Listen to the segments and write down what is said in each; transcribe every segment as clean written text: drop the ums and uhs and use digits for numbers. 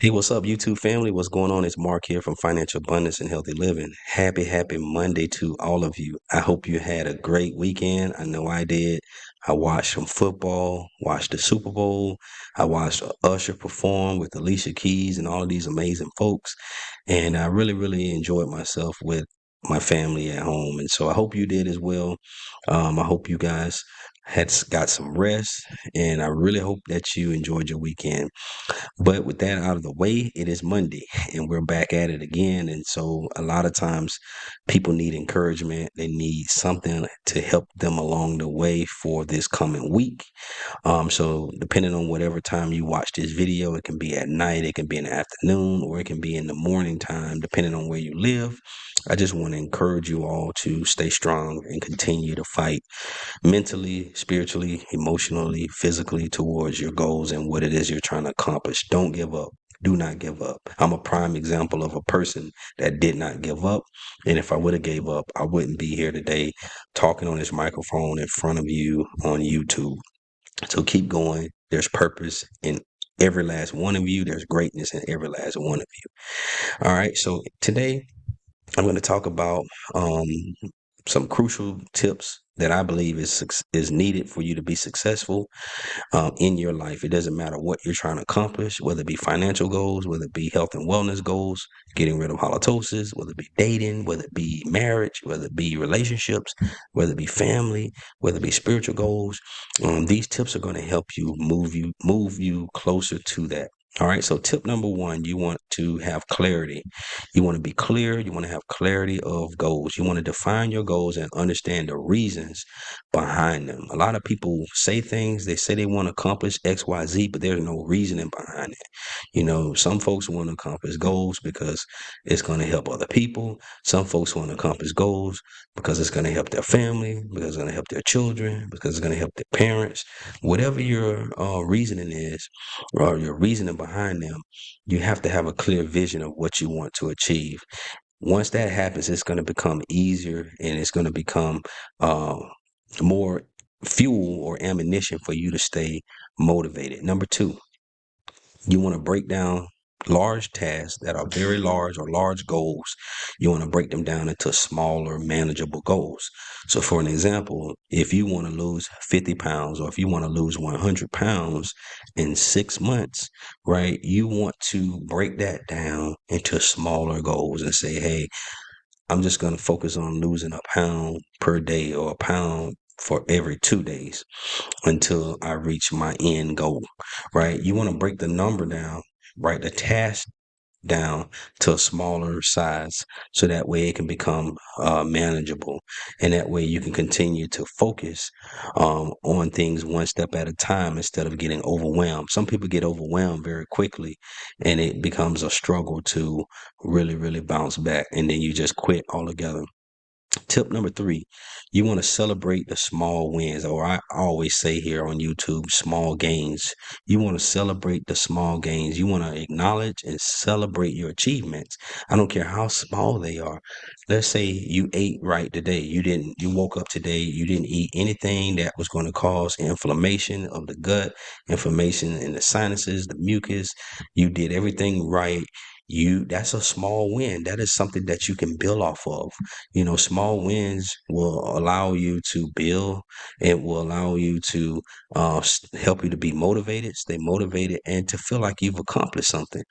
Hey, what's up, YouTube family? What's going on? It's Mark here from Financial Abundance and Healthy Living. Happy Monday to all of you. I hope you had a great weekend. I know I did. I watched some football, watched the Super Bowl. I watched Usher perform with Alicia Keys and all of these amazing folks. And I really enjoyed myself with my family at home. And so I hope you did as well. I hope you guys got some rest. And I really hope that you enjoyed your weekend. But with that out of the way, it is Monday and we're back at it again. And so a lot of times people need encouragement. They need something to help them along the way for this coming week. So depending on whatever time you watch this video, it can be at night, it can be in the afternoon, or it can be in the morning time, depending on where you live. I just want to encourage you all to stay strong and continue to fight mentally, spiritually, emotionally, physically towards your goals and what it is you're trying to accomplish. Don't give up. Do not give up. I'm a prime example of a person that did not give up. And if I would have gave up, I wouldn't be here today talking on this microphone in front of you on YouTube. So keep going. There's purpose in every last one of you. There's greatness in every last one of you. All right. So today I'm going to talk about some crucial tips that I believe is needed for you to be successful in your life. It doesn't matter what you're trying to accomplish, whether it be financial goals, whether it be health and wellness goals, getting rid of halitosis, whether it be dating, whether it be marriage, whether it be relationships, whether it be family, whether it be spiritual goals. These tips are going to help you move you closer to that. All right. So tip number one, you want to have clarity. You want to be clear. You want to have clarity of goals. You want to define your goals and understand the reasons behind them. A lot of people say things, they say they want to accomplish X, Y, Z, but there's no reasoning behind it. You know, some folks want to accomplish goals because it's going to help other people. Some folks want to accomplish goals because it's going to help their family, because it's going to help their children, because it's going to help their parents. Whatever your reasoning is, or your reasoning behind them, you have to have a clear vision of what you want to achieve. Once that happens, it's going to become easier and it's going to become uh, more fuel or ammunition for you to stay motivated. Number two, you want to break down large tasks that are very large or large goals. You want to break them down into smaller, manageable goals. So, for an example, if you want to lose 50 pounds or if you want to lose 100 pounds in 6 months, right, you want to break that down into smaller goals and say, hey, I'm just going to focus on losing a pound per day or a pound for every 2 days until I reach my end goal, right? You want to break the number down, write the task down to a smaller size so that way it can become manageable. And that way you can continue to focus on things one step at a time instead of getting overwhelmed. Some people get overwhelmed very quickly and it becomes a struggle to really bounce back. And then you just quit altogether. Tip number three, you want to celebrate the small wins, or I always say here on YouTube, small gains. You want to celebrate the small gains. You want to acknowledge and celebrate your achievements. I don't care how small they are. Let's say you ate right today. You woke up today, you didn't eat anything that was going to cause inflammation of the gut, inflammation in the sinuses, the mucus. You did everything right. That's a small win. That is something that you can build off of. You know, small wins will allow you to build. It will allow you to help you to be motivated, stay motivated, and to feel like you've accomplished something.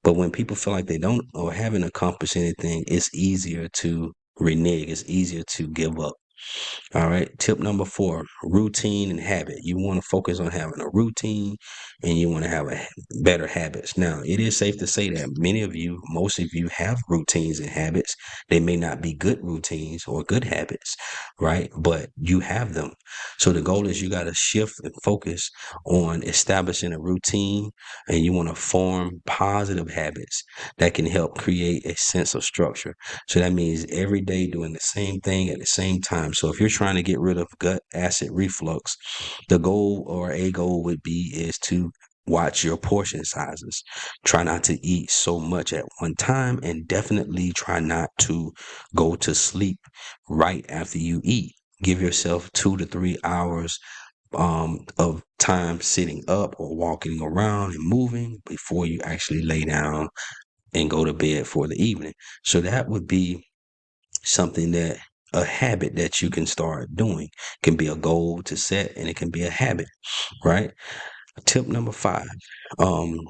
But when people feel like they don't or haven't accomplished anything, it's easier to renege. It's easier to give up. All right. Tip number four, routine and habit. You want to focus on having a routine and you want to have better habits. Now, it is safe to say that many of you, most of you have routines and habits. They may not be good routines or good habits, right? But you have them. So the goal is you got to shift and focus on establishing a routine and you want to form positive habits that can help create a sense of structure. So that means every day doing the same thing at the same time. So if you're trying to get rid of gut acid reflux, the goal or a goal would be is to watch your portion sizes. Try not to eat so much at one time and definitely try not to go to sleep right after you eat. Give yourself 2 to 3 hours of time sitting up or walking around and moving before you actually lay down and go to bed for the evening. So that would be something that a habit that you can start doing. Can be a goal to set, and it can be a habit, right? Tip number 5. Um,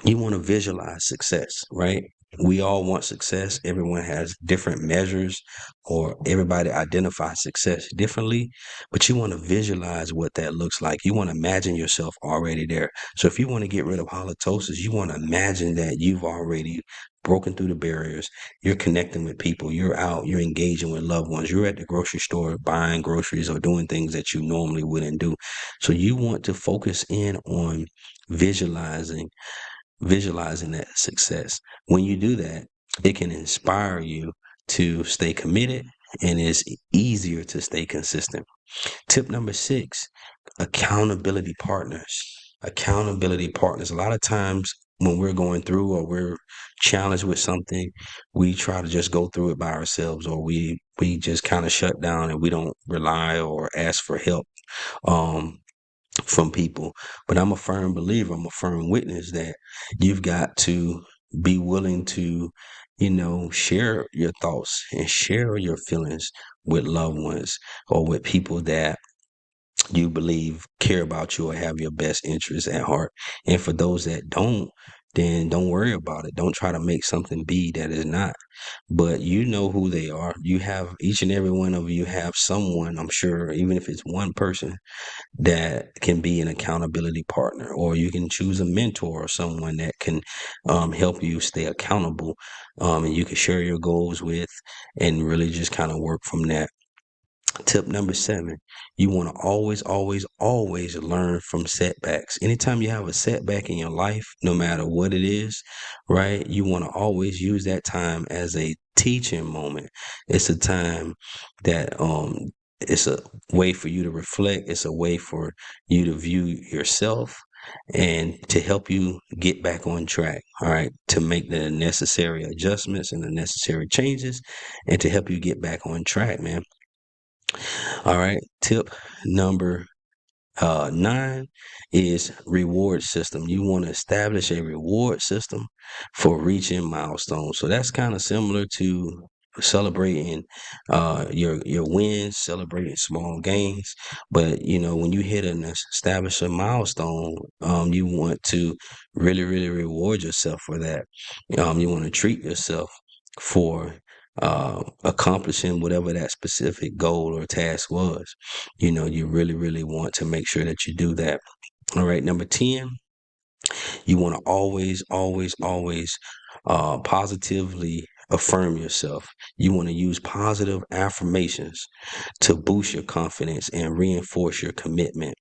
you want to visualize success, right? We all want success. Everyone has different measures, or everybody identifies success differently, but you want to visualize what that looks like. You want to imagine yourself already there. So if you want to get rid of halitosis, you want to imagine that you've already broken through the barriers. You're connecting with people. You're out. You're engaging with loved ones. You're at the grocery store buying groceries or doing things that you normally wouldn't do. So you want to focus in on visualizing that success. When you do that, it can inspire you to stay committed, and it's easier to stay consistent. Tip number 6, accountability partners. Accountability partners. A lot of times when we're going through or we're challenged with something, we try to just go through it by ourselves, or we just kind of shut down and we don't rely or ask for help. Um, from people. But I'm a firm believer, I'm a firm witness that you've got to be willing to, share your thoughts and share your feelings with loved ones or with people that you believe care about you or have your best interests at heart. And for those that don't, then don't worry about it. Don't try to make something be that is not. But you know who they are. You have, each and every one of you have someone, I'm sure, even if it's one person, that can be an accountability partner, or you can choose a mentor or someone that can help you stay accountable, and you can share your goals with and really just kind of work from that. Tip number 7, you want to always, always, always learn from setbacks. Anytime you have a setback in your life, no matter what it is, right, you want to always use that time as a teaching moment. It's a time that it's a way for you to reflect. It's a way for you to view yourself and to help you get back on track, all right, to make the necessary adjustments and the necessary changes, and to help you get back on track, man. All right. Tip number 9 is reward system. You want to establish a reward system for reaching milestones. So that's kind of similar to celebrating your wins, celebrating small gains. But when you hit and establish a milestone, you want to really, really reward yourself for that. You want to treat yourself for accomplishing whatever that specific goal or task was. You really, really want to make sure that you do that. All right. Number 10, you want to always, always, always positively affirm yourself. You want to use positive affirmations to boost your confidence and reinforce your commitment.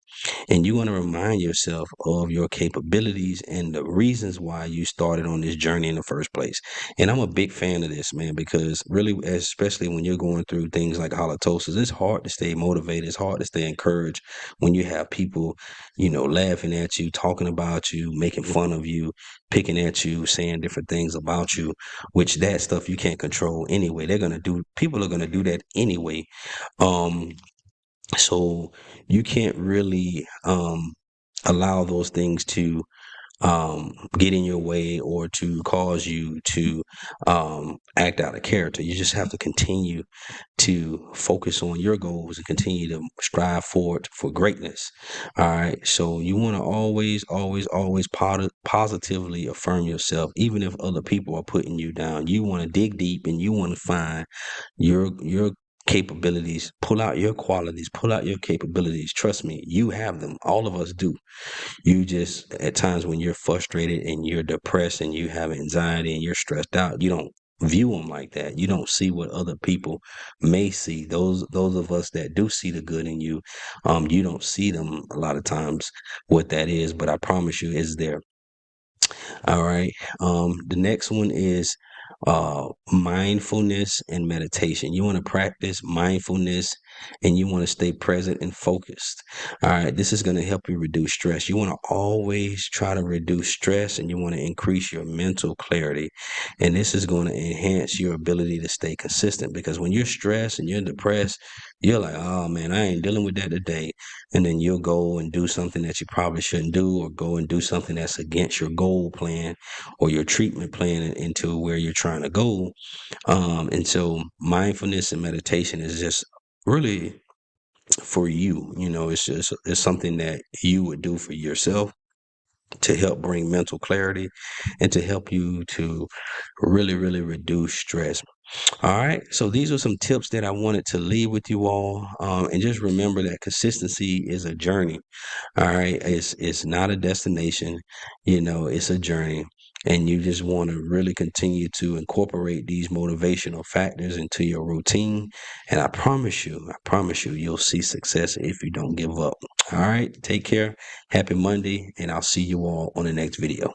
And you want to remind yourself of your capabilities and the reasons why you started on this journey in the first place. And I'm a big fan of this, man, because really, especially when you're going through things like halitosis, it's hard to stay motivated. It's hard to stay encouraged when you have people, laughing at you, talking about you, making fun of you, picking at you, saying different things about you, which that stuff you can't control anyway. People are going to do that anyway. Um, so you can't really allow those things to get in your way or to cause you to act out of character. You just have to continue to focus on your goals and continue to strive forward for greatness. All right. So you want to always, always, always positively affirm yourself, even if other people are putting you down. You want to dig deep and you want to find your capabilities, pull out your qualities, pull out your capabilities. Trust me, you have them. All of us do. You just, at times when you're frustrated and you're depressed and you have anxiety and you're stressed out, you don't view them like that. You don't see what other people may see. Those of us that do see the good in you, you don't see them a lot of times what that is, but I promise you it's there. All right. The next one is mindfulness and meditation. You want to practice mindfulness and you want to stay present and focused. All right. This is going to help you reduce stress. You want to always try to reduce stress and you want to increase your mental clarity. And this is going to enhance your ability to stay consistent, because when you're stressed and you're depressed, you're like, oh man, I ain't dealing with that today. And then you'll go and do something that you probably shouldn't do, or go and do something that's against your goal plan or your treatment plan into where you're trying to go. And so mindfulness and meditation is just really for you. It's something that you would do for yourself to help bring mental clarity and to help you to really, really reduce stress. All right. So these are some tips that I wanted to leave with you all. And just remember that consistency is a journey. All right. It's not a destination, it's a journey. And you just want to really continue to incorporate these motivational factors into your routine. And I promise you, you'll see success if you don't give up. All right. Take care. Happy Monday. And I'll see you all on the next video.